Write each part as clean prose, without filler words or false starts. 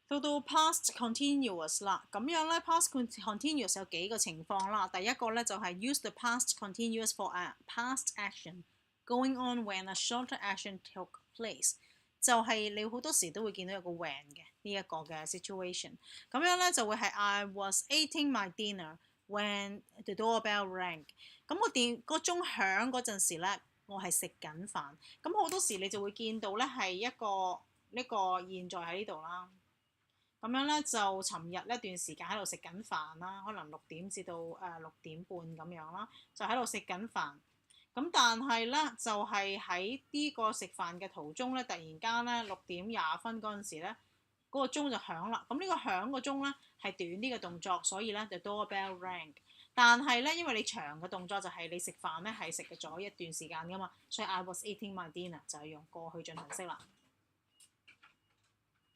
到 past continuous 啦，咁樣咧 past continuous 有幾個情況啦。第一個咧就係 use the past continuous for a past action going on when a shorter action took place， 就係你好多時都會見到有個 when 嘅呢一個嘅 situation。咁樣咧就會係 I was eating my dinner when the doorbell rang。咁個鐘響嗰陣時咧，我係食緊飯。咁好多時你就會見到咧係一個呢個現在喺呢度啦。咁樣咧就尋日呢段時間喺度食緊飯啦，可能6點至到6點半咁樣啦，就喺度食緊飯。咁但係咧就係喺呢個食飯嘅途中咧，突然間咧6點20分嗰陣時咧，嗰個鐘就響啦。咁呢個響個鐘咧係短啲嘅動作，所以咧 the doorbell rang。但係咧因為你長嘅動作就係你食飯咧係食咗一段時間噶嘛，所以 I was eating my dinner 就係用過去進行式啦。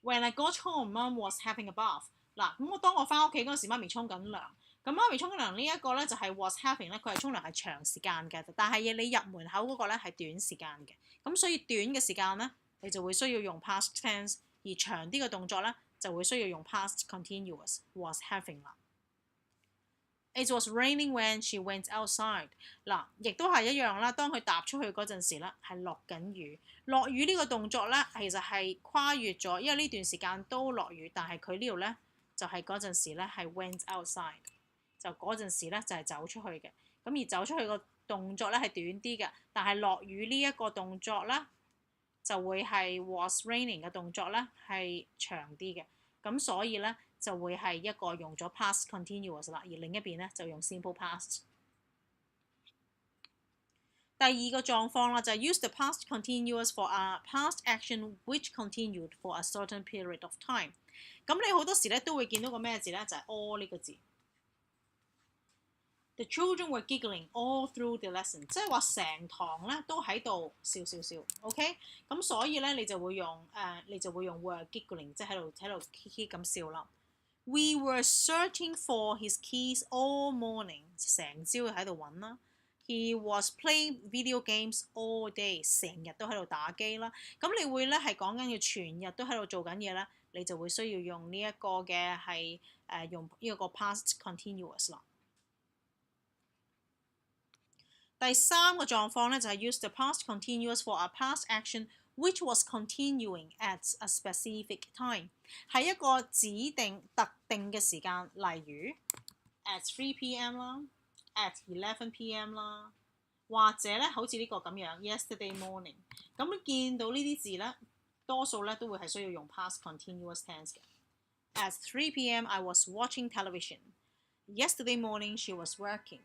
When I got home, Mum was having a bath。嗱，咁當我翻屋企嗰陣時，媽咪沖緊涼。咁媽咪沖緊涼呢一個咧就係 was having 咧，佢係沖涼係長時間嘅，但係你入門口嗰個咧係短時間嘅。咁所以短嘅時間咧，你就會需要用 past tense， 而長啲嘅動作咧就會需要用 past continuous was having 啦。It was raining when she went outside。嗱，亦都係一樣啦。當佢踏出去嗰陣時咧，係落緊雨。落雨呢個動作咧，其實係跨越咗，因為呢段時間都落雨，但係佢呢度咧就係嗰陣時咧係 went outside， 就嗰陣時咧就係走出去嘅。咁而走出去個動作咧係短啲嘅，但係落雨呢一個動作咧就會係 was raining 嘅動作咧係長啲嘅。咁所以咧就會係一個用咗 past continuous 啦，而另一邊咧就用 simple past。第二個狀況啦，就係 use the past continuous for a past action which continued for a certain period of time。咁你好多時咧都會見到個咩字咧？就係 all 呢個字。The children were giggling all through the lesson， 即係話成堂咧都喺度笑。OK， 咁所以咧你就會用were giggling， 即係喺度嘻咁笑啦。We were searching for his keys all morning， 成朝喺度揾啦。He was playing video games all day， 成日都喺度打機啦。咁你會咧係講緊要全日都喺度做緊嘢啦，你就會需要用呢一個嘅係用呢個 past continuous 啦。第三個狀況咧就係 use the past continuous for a past action which was continuing at a specific time， 係一個指定特定嘅時間，例如 at 3 p.m. 啦。at 11 p.m. 啦，或者咧好似呢個咁樣 yesterday morning。咁你見到呢啲字咧，多數咧都會係需要用 past continuous tense 嘅。At 3 p.m. I was watching television. Yesterday morning she was working.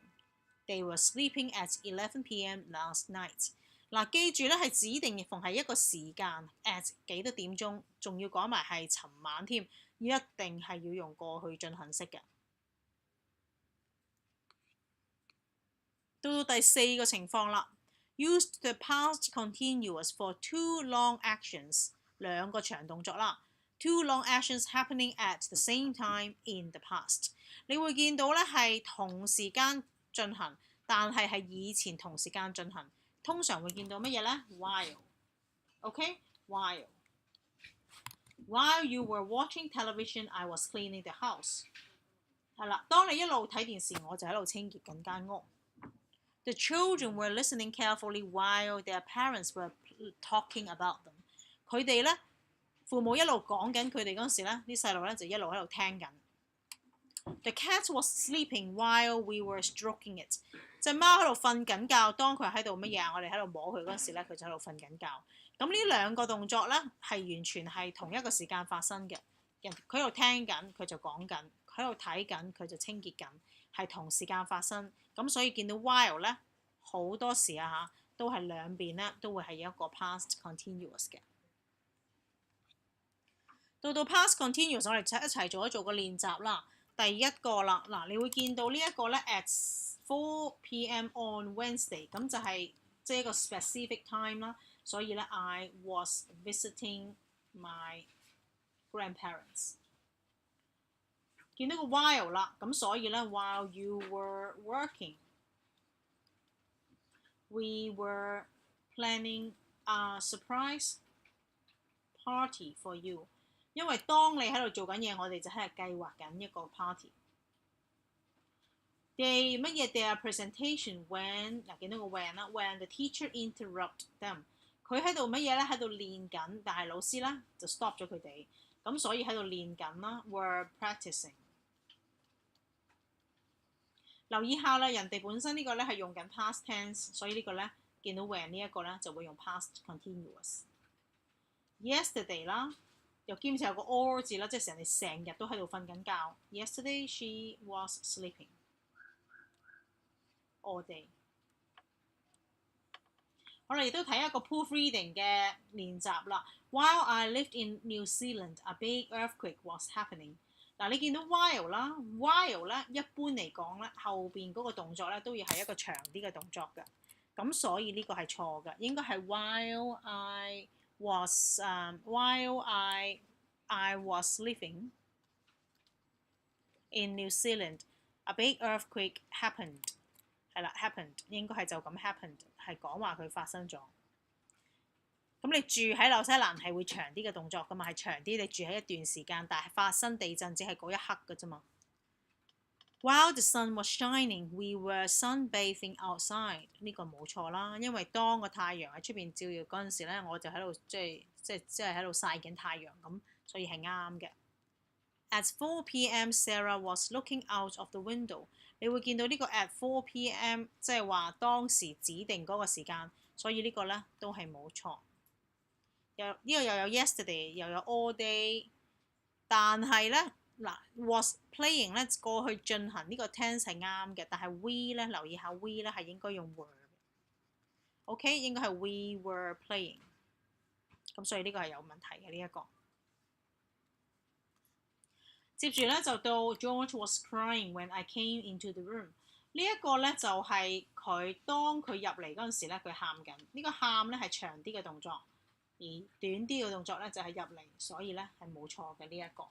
They were sleeping at 11 p.m. last night。嗱，記住咧係指定逢係一個時間 at 幾多點鐘，仲要講埋係尋晚添，一定係要用過去進行式嘅。到第四個情況啦 ，use the past continuous for two long actions， 兩個長動作啦 ，two long actions happening at the same time in the past。你會見到咧係同時間進行，但係以前同時間進行，通常會見到乜嘢咧 ？While，OK，while。While you were watching television, I was cleaning the house。係啦，當你一路睇電視，我就喺度清潔緊間屋。The children were listening carefully while their parents were talking about them。佢哋咧，父母一路講緊佢哋嗰陣時咧，啲細路咧就一路喺度聽緊。The cat was sleeping while we were stroking it。隻貓喺度瞓緊覺，當佢喺度乜嘢？我哋喺度摸佢嗰陣時咧，佢就喺度瞓緊覺。咁呢兩個動作咧係完全係同一個時間發生嘅。佢喺度聽緊，佢就講緊；佢喺度睇緊，佢就清潔緊，係同時間發生。咁所以見到 while 咧，好多時啊都係兩邊咧都會係一個 past continuous 嘅。到 past continuous， 我哋一齊做個練習啦。第一個啦，嗱，你會見到呢一個咧 at 4 p.m. on Wednesday， 咁就係即係一個 specific time 啦。所以咧 I was visiting my grandparents。見到個 while 啦，咁所以咧 while you were working。We were planning a surprise party for you。因為當你喺度做緊嘢，我哋就喺度計劃緊一個 party。They 乜嘢 their presentation when 嗱見到個 when 啦 ，when the teacher interrupt them， 佢喺度乜嘢咧？喺度練緊，但係老師咧就 stop 咗佢哋，咁所以喺度練緊啦 ，were practicing。留意下啦，人哋本身呢個咧係用緊 past tense， 所以呢個咧見到 when 呢一個咧就會用 past continuous。Yesterday 啦，又兼且有個 or 字啦，即係人哋成日都喺度瞓緊覺。Yesterday she was sleeping all day。我哋亦都睇一個 proofreading 嘅練習啦。While I lived in New Zealand, a big earthquake was happening。嗱，你見到 while 啦 ，while 咧一般嚟講咧，後邊嗰個動作咧都要係一個長啲嘅動作嘅，咁所以呢個係錯嘅，應該係 while I was living in New Zealand, a big earthquake happened。係啦 ，happened 應該係就咁 happened， 係講話佢發生咗。咁你住喺紐西蘭係會長啲嘅動作噶嘛，係長啲，你住喺一段時間，但係發生地震只係嗰一刻嘅啫嘛。While the sun was shining, we were sunbathing outside。呢個冇錯啦，因為當個太陽喺出邊照耀嗰陣時咧，我就喺度即係喺度曬緊太陽咁，所以係啱嘅。At 4 p.m. Sarah was looking out of the window。你會見到呢個 at 4 p.m. 即係話當時指定嗰個時間，所以呢個咧都係冇錯。呢個又有 yesterday 又有 all day， 但係咧嗱 was playing 咧過去進行呢個 tense 係啱嘅，但係 we 咧留意下 we 咧係應該用 were。OK 應該係 we were playing， 咁所以呢個係有問題嘅呢一個。接住咧就到 George was crying when I came into the room。呢一個咧就係佢當佢入嚟嗰陣時咧，佢喊緊。呢個喊咧係長啲嘅動作，而短啲嘅動作咧就係入嚟，所以咧係冇錯嘅呢一個。